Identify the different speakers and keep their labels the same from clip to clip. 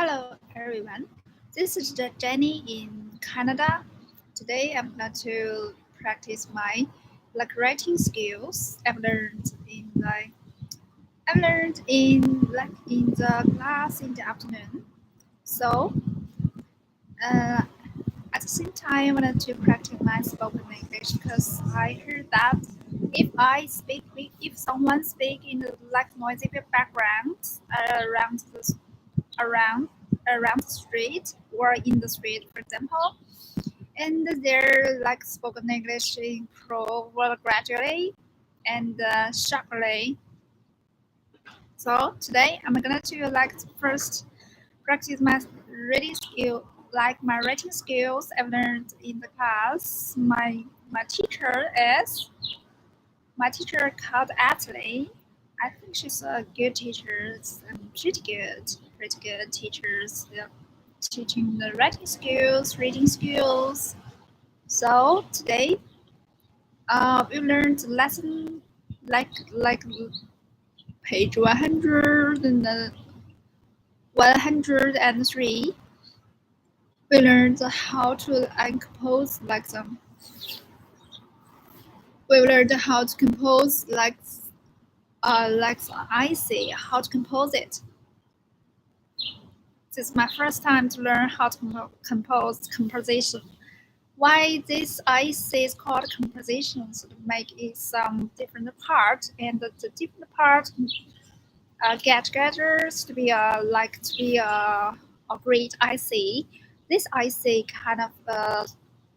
Speaker 1: Hello everyone, this is Jenny in Canada. Today I'm going to practice my writing skills I've learned in the class in the afternoon. So uh, at the same time I wanted to practice my spoken English because I heard that if someone speak in the noisy background around the around around the street or in the street, for example, and their spoken English improve gradually and sharply. So today I'm gonna to first practice my reading skill, my writing skills I've learned in the class. My teacher is my teacher called Ashley. I think she's a good teacher, pretty good teachers. Yeah, teaching the writing skills, reading skills. So today, we learned lesson like page 100 and 103. We learned how to compose some. We learned how to compose I say how to compose it. This is my first time to learn how to compose composition. Why this I say is called compositions to make it some different part, and the different part get together to be a great IC. This IC kind of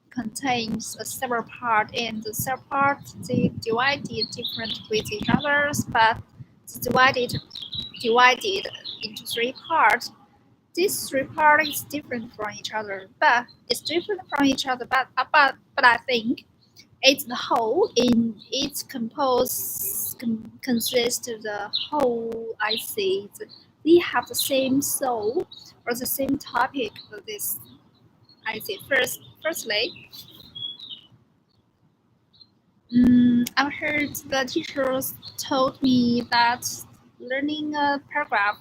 Speaker 1: contains several part, and the several parts they divided different with each others, but divided into three parts. These three parts is different from each other, but it's different from each other. But I think it's the whole in its consists of the whole. I see. We have the same soul or the same topic for this. I see. Firstly, I've heard the teachers told me that learning a paragraph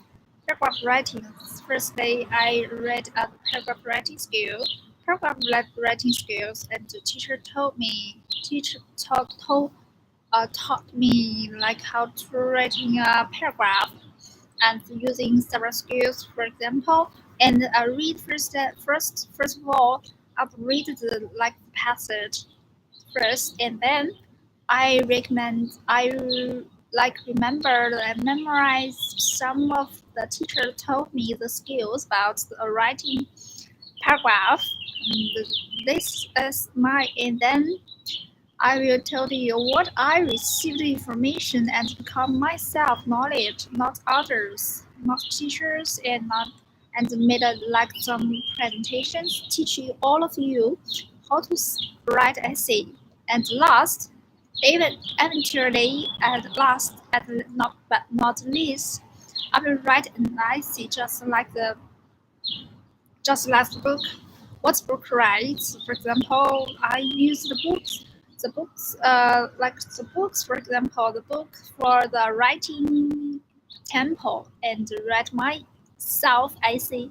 Speaker 1: writing. Firstly, I read a paragraph writing skills, and the teacher taught me how to writing a paragraph and using several skills, for example. And I read first of all, I read the passage first, and then I remember and memorize some of the teacher told me the skills about the writing paragraph. And this is my and then I will tell you what I received information and become myself knowledge, not others, not teachers, and made some presentations teaching all of you how to write essay. And last, even eventually, at not but not least, I will write an essay just like the book. What book writes? For example, I use the books, for example, the book for the writing tempo and write myself. I say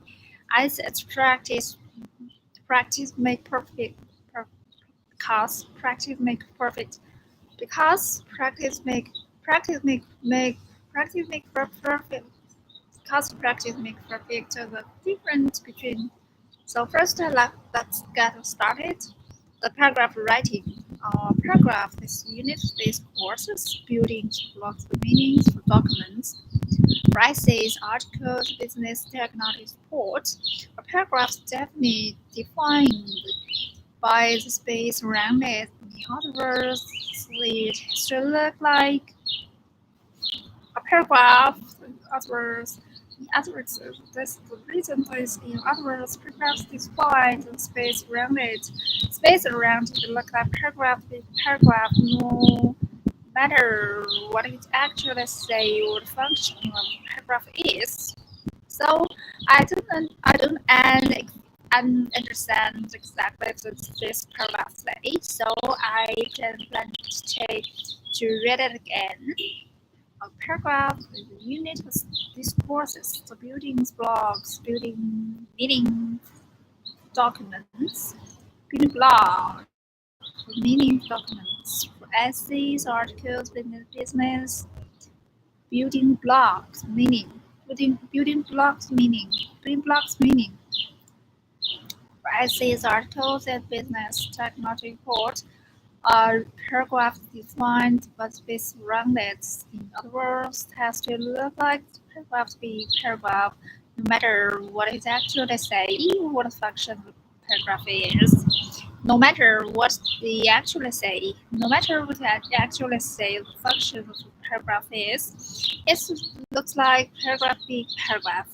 Speaker 1: practice make perfect. Because practice make perfect. Because practice make perfect. Because practice make perfect. So the difference between. So first, let's get started. The paragraph writing. Paragraph is unit-based courses building blocks the meanings for documents, for essays, articles, business, technology support. A paragraph is definitely defined by the space around it. In other words, it should look like a paragraph. In other words, that's the reason is in other words, paragraphs define the space around it. Space around it look like paragraph with paragraph, no matter what it actually say or the function of the paragraph is. So I don't understand exactly what this paragraph says, so I can plan to read it again. A paragraph is a unit of discourses, the building blocks, building meaning documents, building blocks, meaning documents, for essays, articles, business, building blocks, meaning, building blocks, meaning, for essays, articles, and business technology reports. A paragraph defined but space around it. In other words, has to look like the paragraph to be paragraph, no matter what it actually say, what the function of the paragraph is. No matter what they actually say, no matter what they actually say, the function of the paragraph is, it looks like paragraph be paragraph.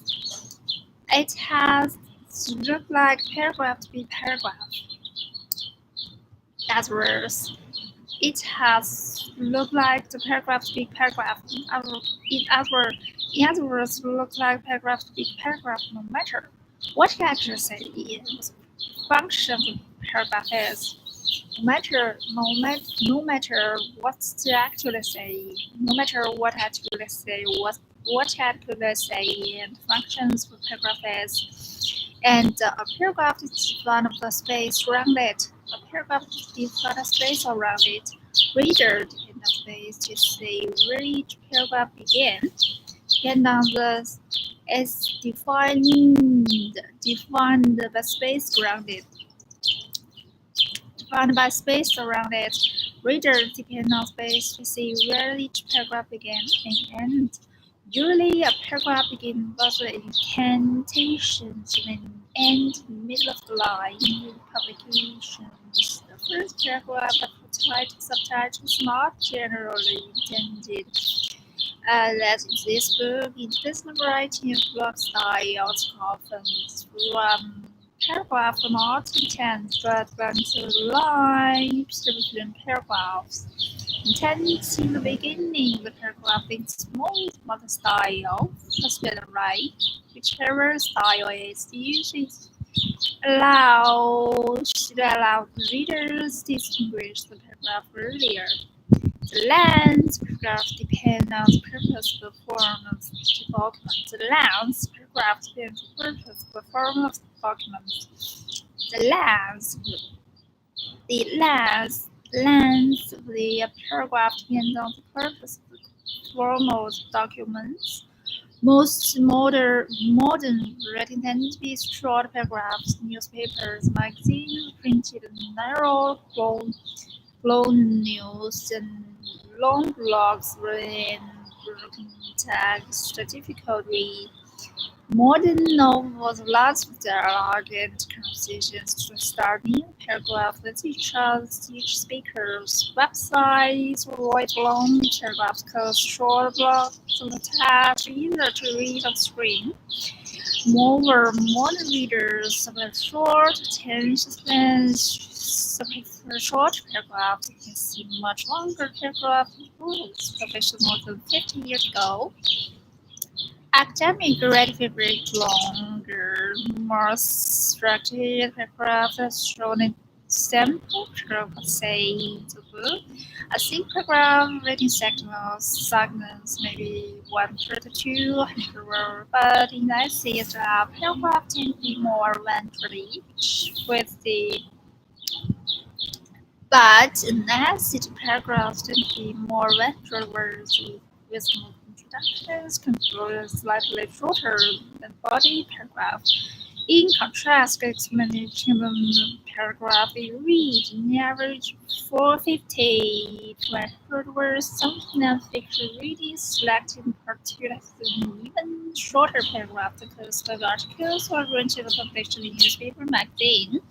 Speaker 1: It has to look like paragraph to be paragraph. That's worse. It has looked like the paragraph to be paragraph. In other words, look like paragraph to be paragraph no matter what you actually say the function of the paragraph is. No matter what to actually say, no matter what actually say, what actually say and functions of paragraph is. And a paragraph is one of the space around it. A paragraph is one of space around it. Reader depend on space to see where each paragraph begins. Depend on the is defined by space around it. Defined by space around it. Readers depend on space to see where each paragraph begins and ends. Usually, a paragraph begins with incantations and ends in the middle of the line in publications. The first paragraph of the subtitle is not generally intended. That in this book, in business writing and blog styles comes from paragraph not intent but when to line between paragraphs. Intent in the beginning, the paragraph in small model style, hospital right, whichever style is used should allow readers to distinguish the paragraph earlier. The length paragraph depends on the purpose of the form of the document. The length paragraph depends on the purpose of the form of the document. The length, the length of the paragraph depends on the purpose of the form of the documents. Most modern writing tend to be short paragraphs. Newspapers, magazines printed narrow colonials and long blogs written broken text, difficult read. Modern novels lots of dialogue and conversations to start new paragraph with each speaker's websites write long paragraphs called short blogs attached either to read on screen. Moreover, modern readers prefer short attention spans, so prefer short paragraphs. You can see much longer paragraphs in books published more than 50 years ago. Academic read favorite longer, more structured paragraphs as shown in sample paragraph say the book. A single paragraph reading segments maybe 132 word, but in essays a paragraph tend to be more one for each with the but in essay paragraphs tend to be more one words with more introductions, conclusions slightly shorter than body paragraph. In contrast, explanation paragraph is read on average 450 to 100 words. Some non-fiction reading selected particularly even shorter paragraphs because of articles or original published in newspaper magazine.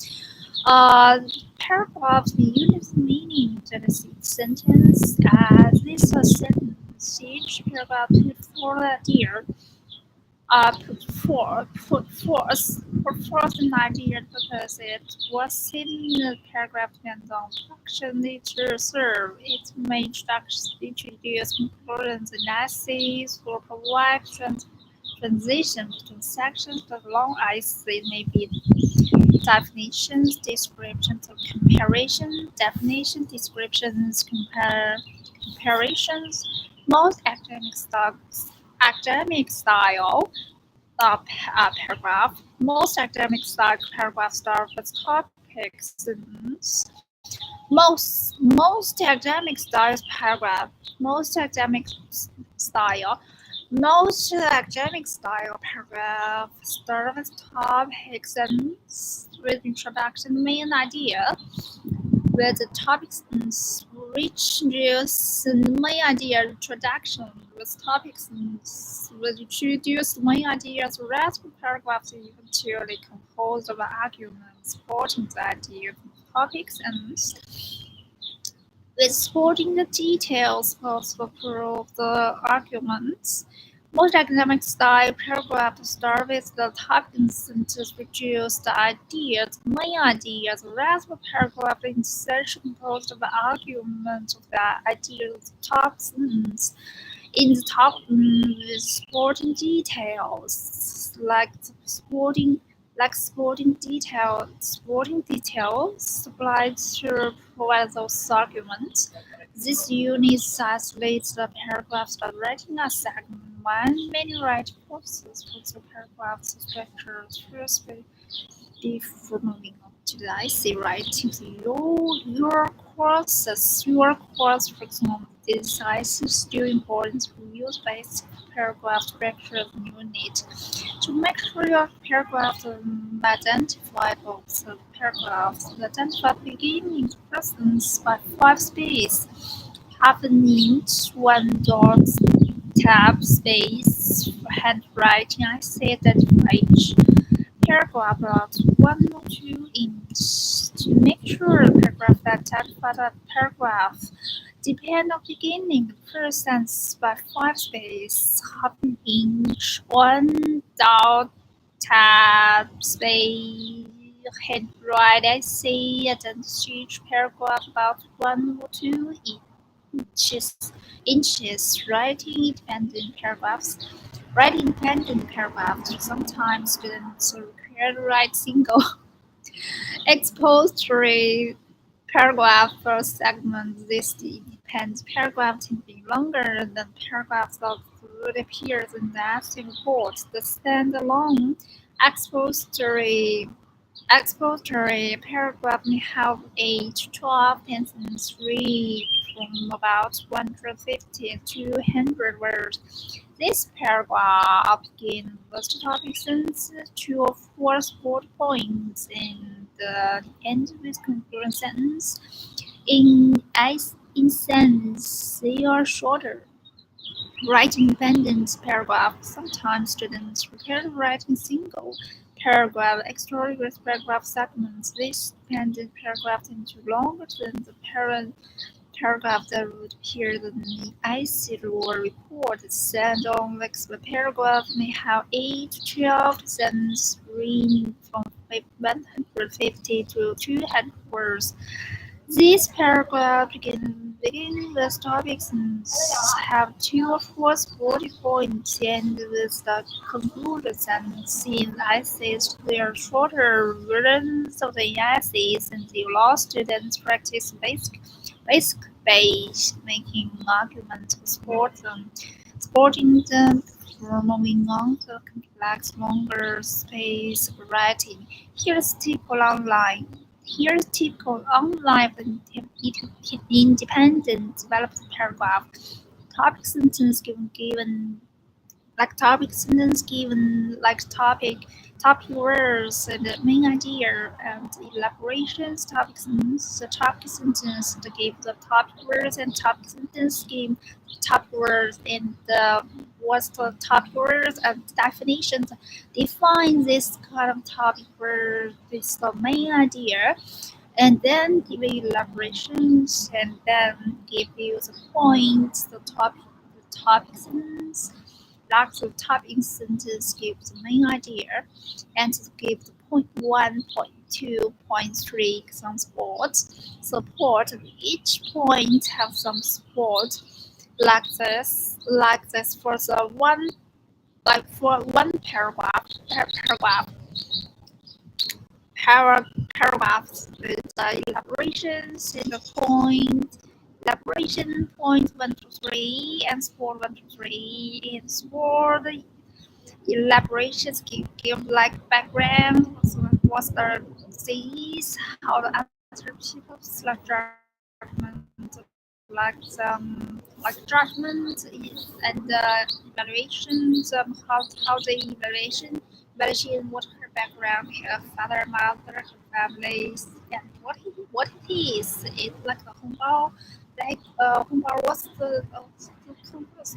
Speaker 1: Paragraphs the unit meaning to the sentence as this a sentence. Each paragraph before that year put forth an idea because it was in the paragraph depends on function literature serve. It may introduce conclusions and essays or provide transition between sections, but long as they may be definitions, descriptions of comparison, definition, descriptions, comparisons, Most academic style paragraph. Most academic style paragraphs start with topics. Most academic style paragraph. Most academic style. Most academic style paragraph start with topics and with introduction main idea. With the topics which is the main idea introduction with topics which introduce the main ideas. The rest of the paragraphs are eventually composed of arguments supporting the idea of topics and with supporting the details of the arguments. Most academic style paragraphs start with the topic and to produce the ideas, main ideas. The rest of the paragraph is search composed of the argument of the ideas, topics, in the top with supporting details supporting details supplied to provide those arguments. This unit isolates the paragraphs by writing a segment. One many writing purposes for the paragraphs structures first before moving on to the essay writing. Your course, for example, this essay is still important to use basic paragraph structure unit to make sure your paragraphs identifiable. The paragraphs identify beginning presence by 5 space, half an inch, one dot, tab space, handwriting. I say that each paragraph about 1 or 2 inches to make sure the paragraph that identify the paragraph depend on beginning the first sentence by 5 space, half an inch, one dot, tab space, handwrite essay, and each paragraph about 1 or 2 inches. Writing independent paragraphs. Sometimes students are required to write single expository paragraph per segment. This depends. Paragraphs can be longer than paragraphs that would appear in the essay report. The standalone expository expository paragraph may have 8 to 12 sentences read from about 150 to 200 words. This paragraph begins with the topic sentence, 2 or 4 support points, and end with conclusion sentence. In sense, they are shorter. Write independent paragraph. Sometimes students prefer to write in single paragraph, extra paragraph segments. This dependent paragraph into longer than the parent paragraph that would appear in the essay or report. The stand-on flexible paragraph may have 8 to 12 sentences ranging from 150 to 200 words. These paragraphs begin with topics and have 2 or 4 supporting points, and with the conclusions and in essays. They are shorter versions of the essays, and they allow students to practice basic base making arguments to support them, supporting them for moving on to complex, longer space writing. Here's typical online independent developed paragraph. Topic sentence given like topic sentence given like topic words and the main idea and elaborations. Topic sentence to give the topic words and topic sentence give topic words and what's the topic words and definitions. Define this kind of topic word with the main idea and then give elaborations and then give you the points, the topic sentence, like the top instances give the main idea and give the point 1, point 2, point 3 some support. Each point have some support like this for the one like for one paragraphs with the elaborations and the point elaboration point 1 to 3 and sport 1 to 3. In sport, elaborations give like background, what's the disease, how the other people like judgment, like judgment and evaluations, how the evaluation what her background, her father, mother, her families, and what it is. It's like a Hongbao, like what's the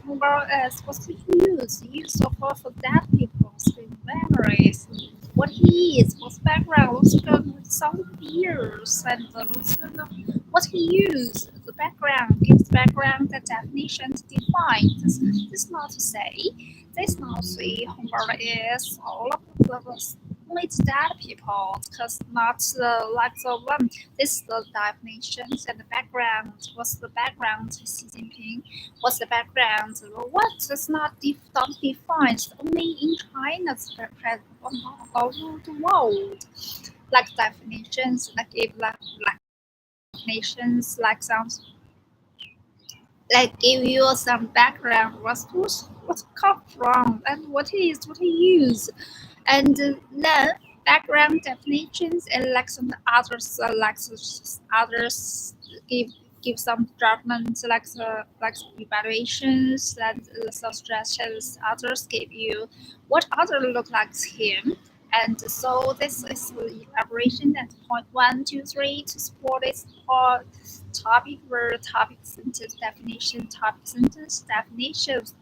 Speaker 1: Hongbao supposed to use for that people's memories. What he is, what's background, what's some years, and what he used. The background gives background, the definitions defined. This not to say, this not to say homework is all of the only that people, because not like the one. This the definitions and the background. What's the background? Xi Jinping. What's the background? What is not defined only in China's present all over the world. Like definitions, like if like definitions, like some like give you some background, what come from and what he use, and then background definitions and like some others others give some judgments like evaluations that suggestions others give you what other look like him. And so this is the elaboration at point 1, 2, 3 to support this part topic word topic sentence definition topic sentence definitions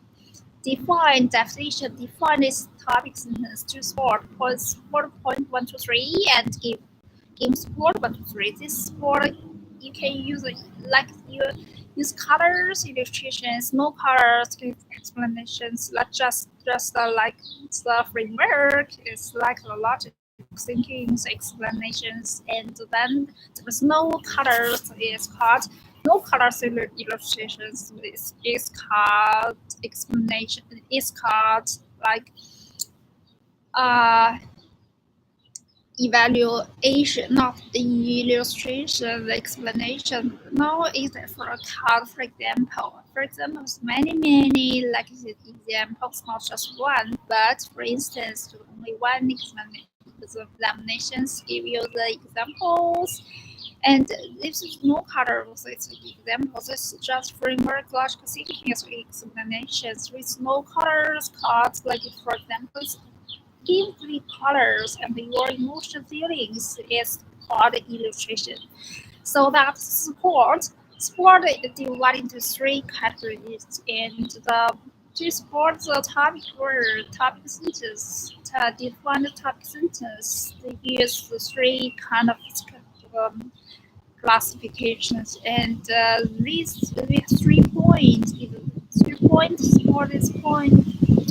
Speaker 1: define this topic sentence to support point 1, 2, 3 and give support 1, 2, 3. This support you can use like you use colors, illustrations, no colors, explanations, not just like the framework. It's like a logic thinking explanations, and then there's no colors is called no colors illustrations is called explanation is called like uh evaluation, not the illustration, the explanation. Now is for a card, for example. For example, many like examples, not just one, but for instance, only one examinations give you the examples. And this is no colors, it's examples, it's just framework logical thinking explanations with no colors cards, like for example, give the colors and your emotional feelings is called illustration. So that sport is divided into 3 categories, and the to support the topic word topic sentence to define the topic sentence they use the 3 kind of um, classifications, and these with 3 points. 3 points for this point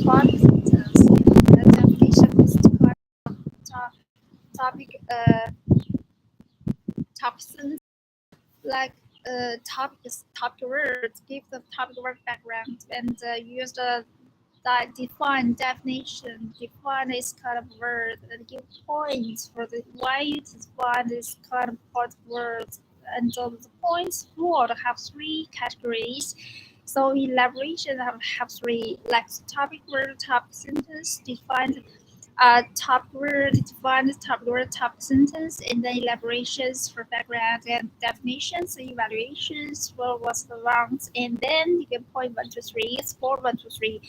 Speaker 1: topic sentence. The definition is topic topic sentence like topic words, give the topic word background, and use the define definition, define this kind of word, and give points for the why you define this kind of part words. And the points word have 3 categories. So elaboration have 3, like topic word, topic sentence, define top word, define top word, top sentence, and then elaborations for background and definitions, evaluations for what's the rounds, and then you can point 1 to 3, sport 1 to 3.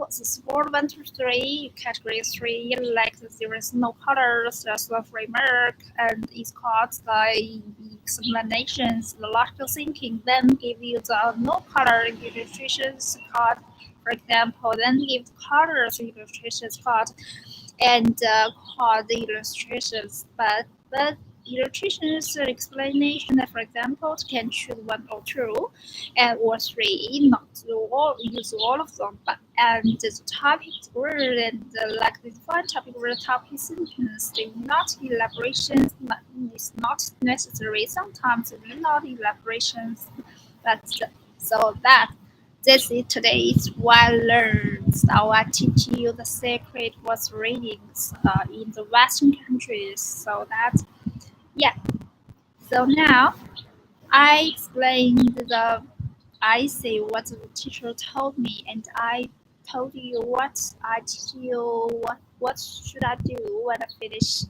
Speaker 1: Sport 1 to 3, category 3, like there is no colors, there's no framework, and it's called the explanations, the logical thinking, then give you the no color illustrations called, for example, then give colors illustrations called and called the illustrations, but illustrations explanation, for example, can choose 1 or 2 and or 3, not all use all of them, but and the topic word and like the defined topic word topic sentence, they not elaborations is not necessary. Sometimes they not elaborations, but so that this is today's well learned. So I teach you the secret was readings in the Western countries. So that's yeah. So now I explained I say what the teacher told me, and I told you what I teach you. What should I do when I finish?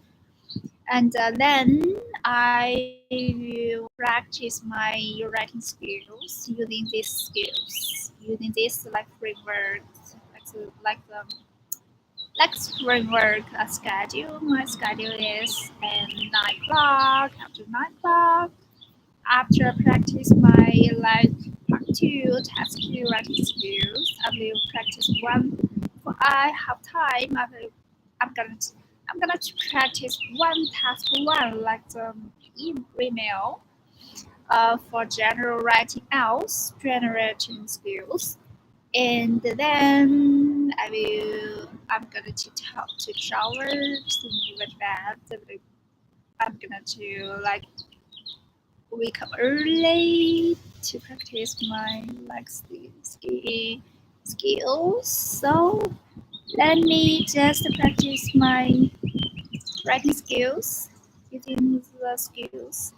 Speaker 1: And then I will practice my writing skills using these skills, using this like framework, like framework a schedule. My schedule is at 9 o'clock. After 9 o'clock, after practice my like part two, task two writing skills, I will practice one. For I have time, I'm gonna I'm gonna to practice one task one like the email for general writing else generating skills. And then I'm gonna to talk to shower, thinking with that. I'm gonna to like wake up early to practice my like skills. So let me just practice my writing skills using the skills.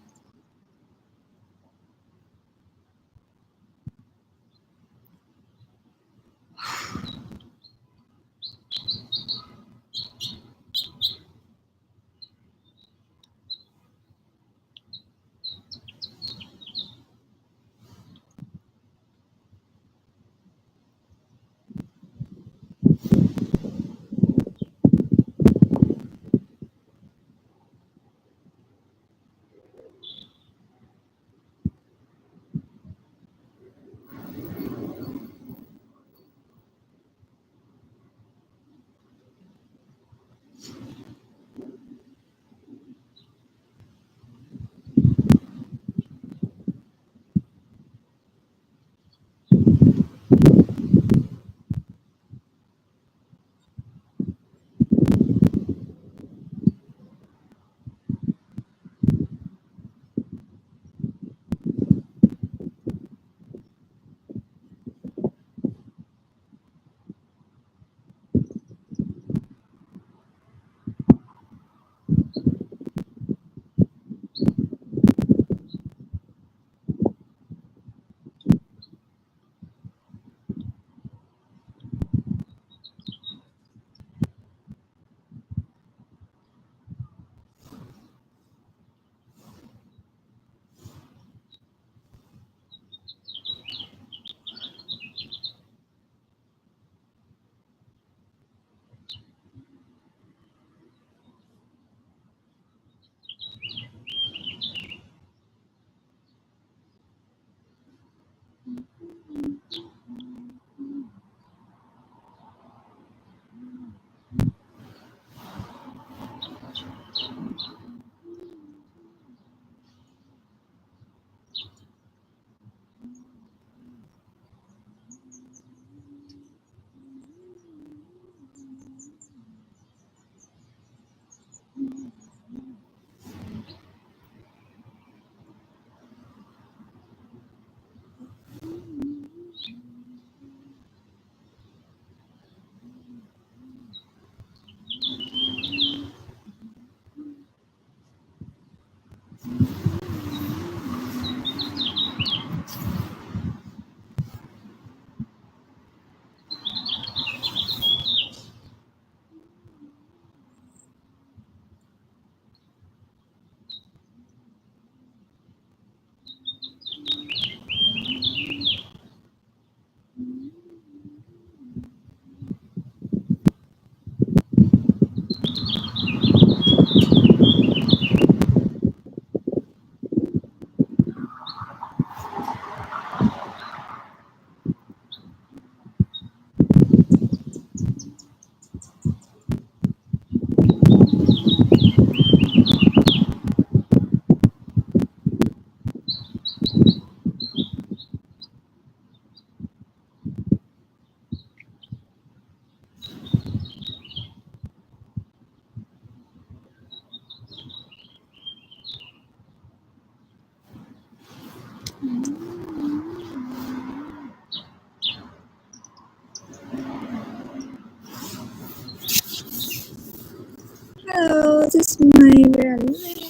Speaker 1: Hello, this is my reality.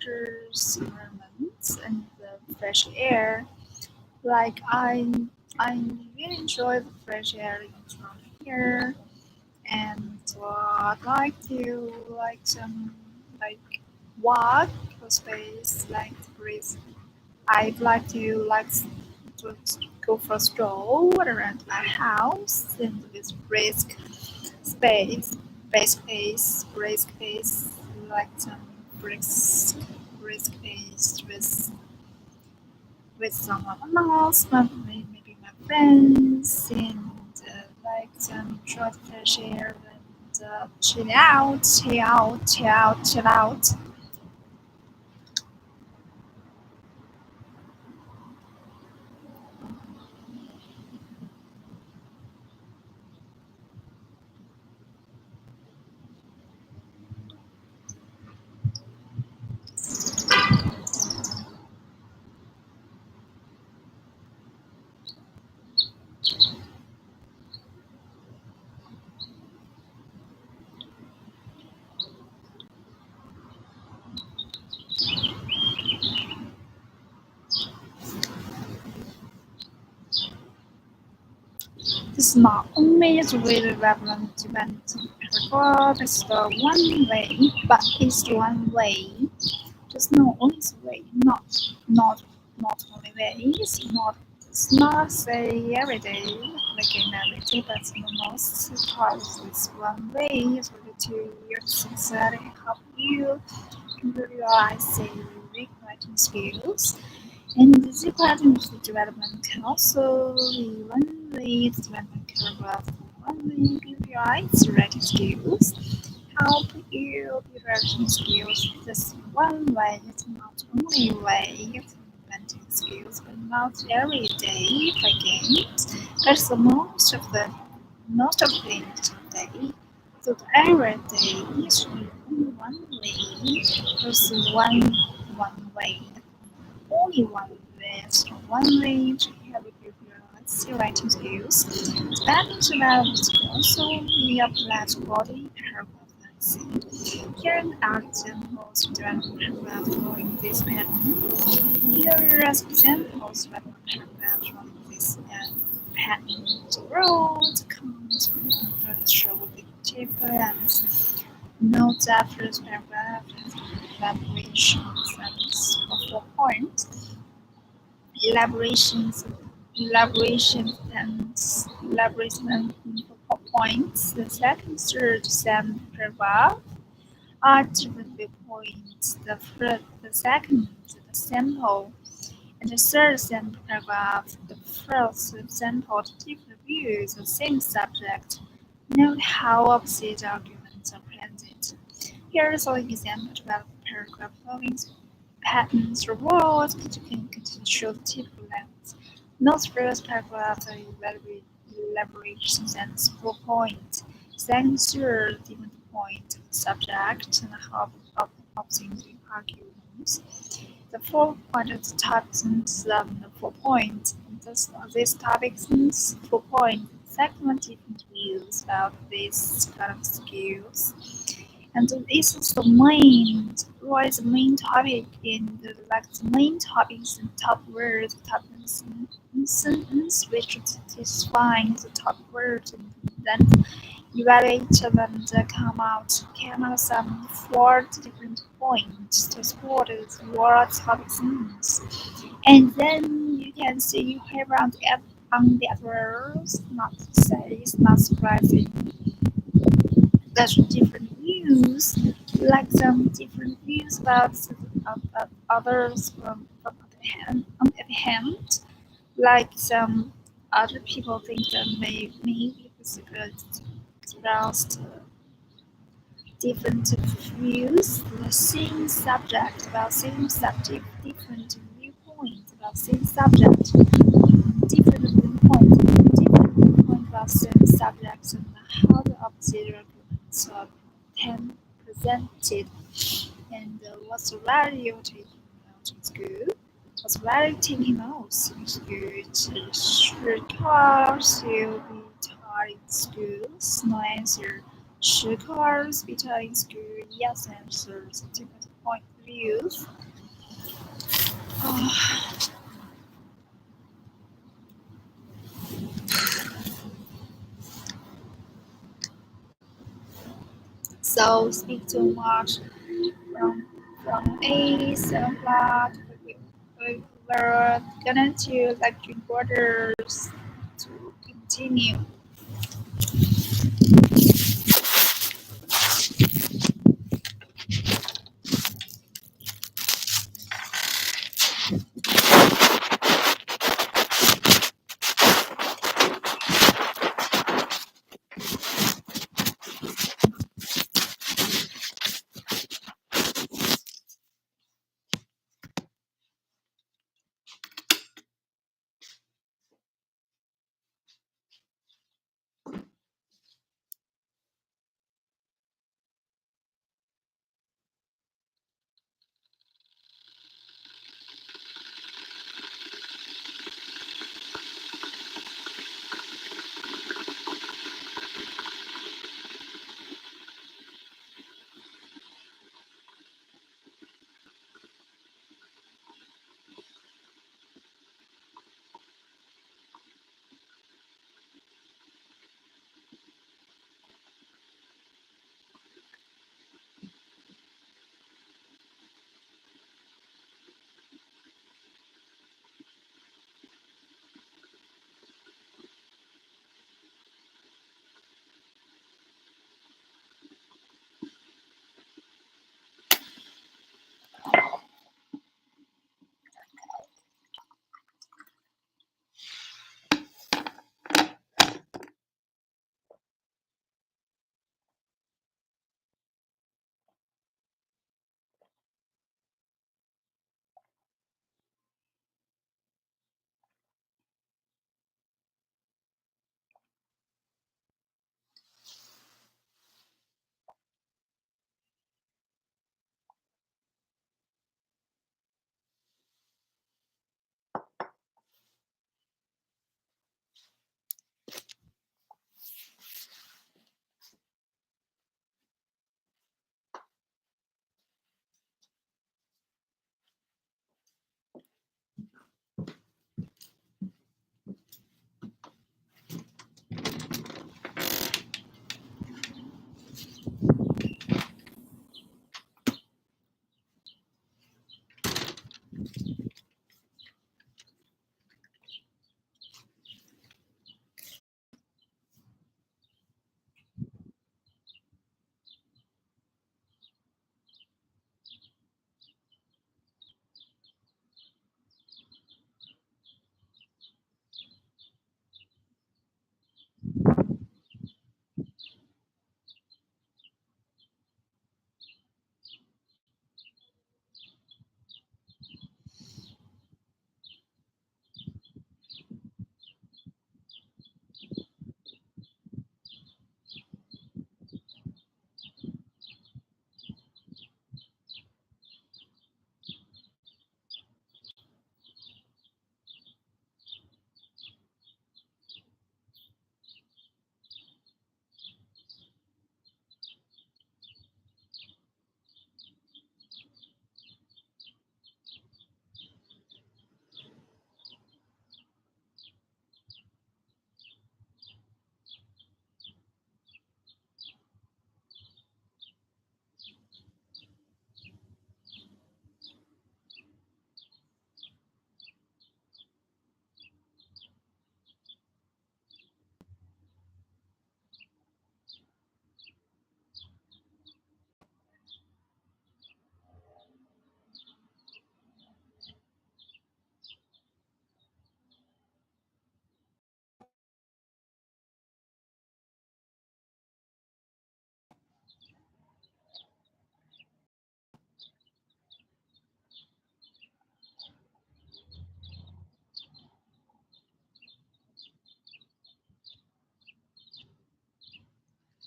Speaker 1: outdoors environments and the fresh air. Like I really enjoy the fresh air around here, and I'd like to like walk for space, like breathe. I'd like to go for a stroll around my house and with space, brisk pace, like some brisk pace with someone else, maybe my friends, and like enjoy the fresh air and chill out. This is not only is really relevant to paragraph, it's the one way, but it's the one way. Just no only way, not only way. It's not say every day, like in every day, but the most part is one way is really to your sincerity help you improve your essay writing skills. And the patterns development can also be one way development paragraph, one way KPIs writing skills. Help you build writing skills. This one way is not only way of implementing skills, but not every day again. That's the most of the day. So every day is only one way. There's one way only one list, one way to help you your writing skills. Spelling development can also be applied to body paragraph writing. Here are examples of development paragraph following this pattern. Here are examples of development paragraph following this pattern. The road comes from show objective plans. Note that first paragraph has elaborations and 4 points. elaborations elaboration points. The second, third, seventh paragraph are different viewpoints. The second, the sample, and the third sample paragraph, the first sample, different views of the same subject. Note how opposite arguments are presented. Here is an example of paragraph following patterns or words to show the typical length. Note first paragraph are elaborations and 4 points. Second, third, different point, subject, and how opposing arguments. The 4 point is topics and the 4 points. This topics 4 points. Second, different views about this kind of skills. And this is the main, what is the main topic in the like the main topics and top words, top sentence, which defines the top words, and then evaluate them and come out some 4 different points to support what topic means. And then you can see here on the others, not to say it's not surprising. There's different views, like some different views about others on the other hand, like some other people think that maybe expressed different views, the same subject about same subject, different viewpoints about same subject, different viewpoint about same subjects, and how the opposite arguments are presented, and what's the value of taking notes in school. What's the value of taking notes in school? Should cars will be taught in schools? No answer. Should cars be taught in school? Yes answers. 2 point reviews. Oh. So speak too much from 87 plot. We're gonna to lecture borders to continue.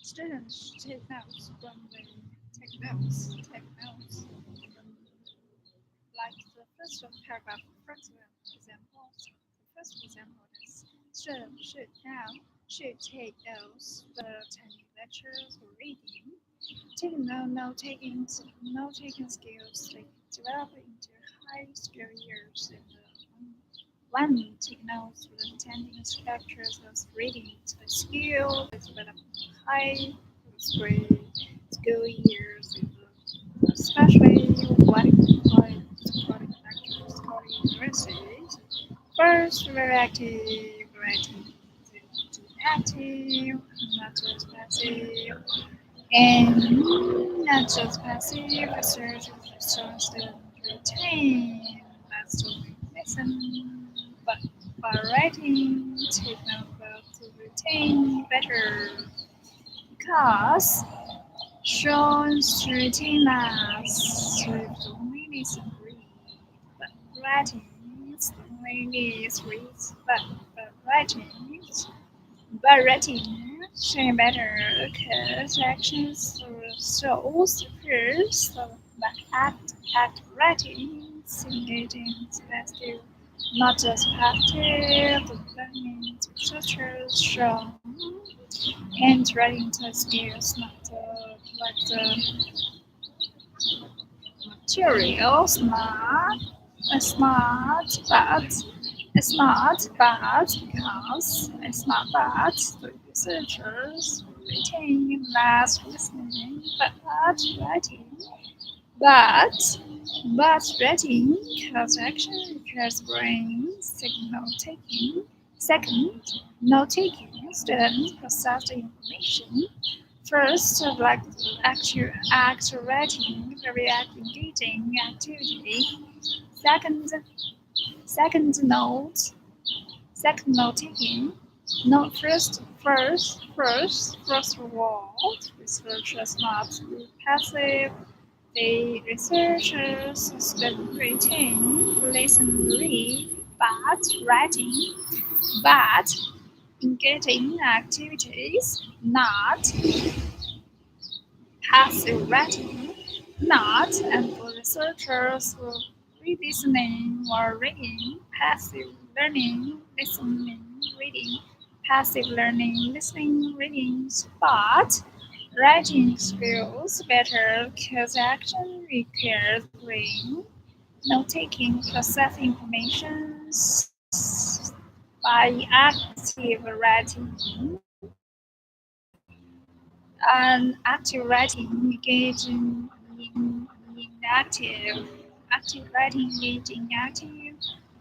Speaker 1: Students take notes from the take notes. Take notes. Like the first paragraph, for example, the first example is students should now should take notes for attending lectures or reading. Taking note taking skills like develop into high skill years in one signal student attending structures of reading to the skill that develop high school years in especially when employed supporting lectures school universities. First, very active, writing to active, not just passive. And not just passive research resource that retain that's to listen, but by writing take note to retain better because shows retain us with only listen read, but writing is only needs read, but writing but writing share better because actions shows first, but act writing engaging passive, not just passive. The learning researchers show and writing test skills, not like the materials, smart, but it's not bad because it's not bad. The researchers retain less listening, but writing. But but writing because action requires brain signal taking. Second, note taking. Students process the information. First, like act writing, very engaging activity. Second, second note Second, taking. No, first of all, researchers not be passive. The researchers study retain, listen, read, but writing, but engaging activities, not passive writing, not, and for researchers who read listening or reading, passive learning, listening, reading, passive learning, listening, reading, but writing skills better because action requires brain, note taking, process information by active writing and active writing engaging in active writing engaging active.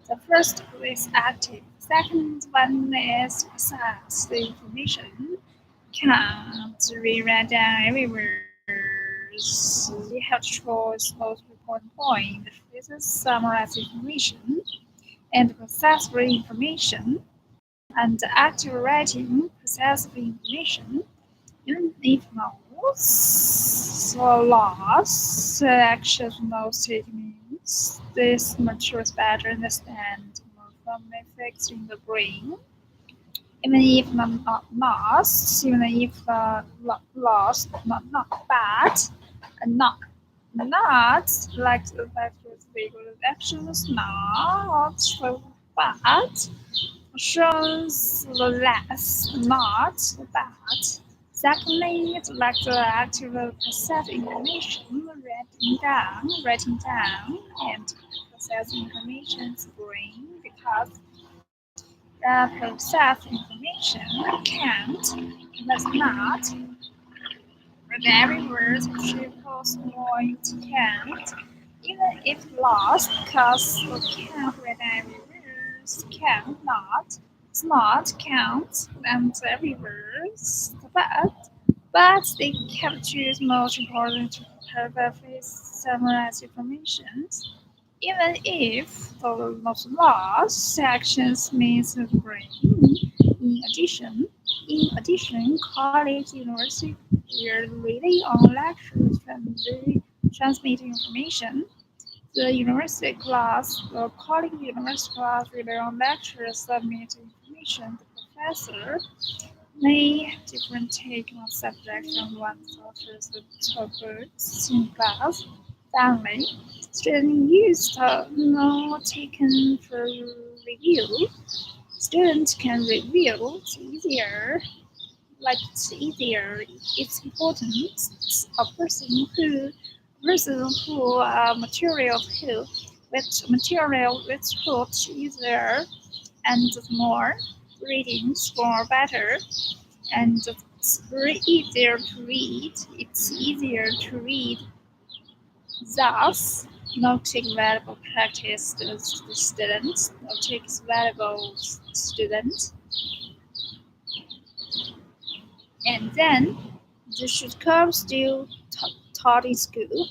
Speaker 1: The first is active. Second one is process the information. Can't reread down everywhere. You have choice most important point. This is summarize information and process the information and active writing process the information even if no loss action no statements, this matures better understand more from effects in the brain. Even if not lost, even if lost, not bad, and not like the factors legal actions, not so bad, shows less, not bad. Secondly, it's like the active process information, writing down, and process information brain because process information can't, does not, read every word, triple point can't, even if lost, because can't read every word, can't not count, and every word, but they capture the most important paragraphs summarize information. Even if the most lost sections means the brain. In addition, college university rely on lectures transmit information. The college university class rely on lectures submit information. The professor may have different take on subject from one author's topics in class. Finally, students use the note taken for review. Students can review it's easier. It's important. A person who reason for material who, which hooks easier and more readings for better and it's very easier to read. It's easier to read. Thus, noting valuable practice to the students. Noting is valuable student. And then the shortcuts still taught in school.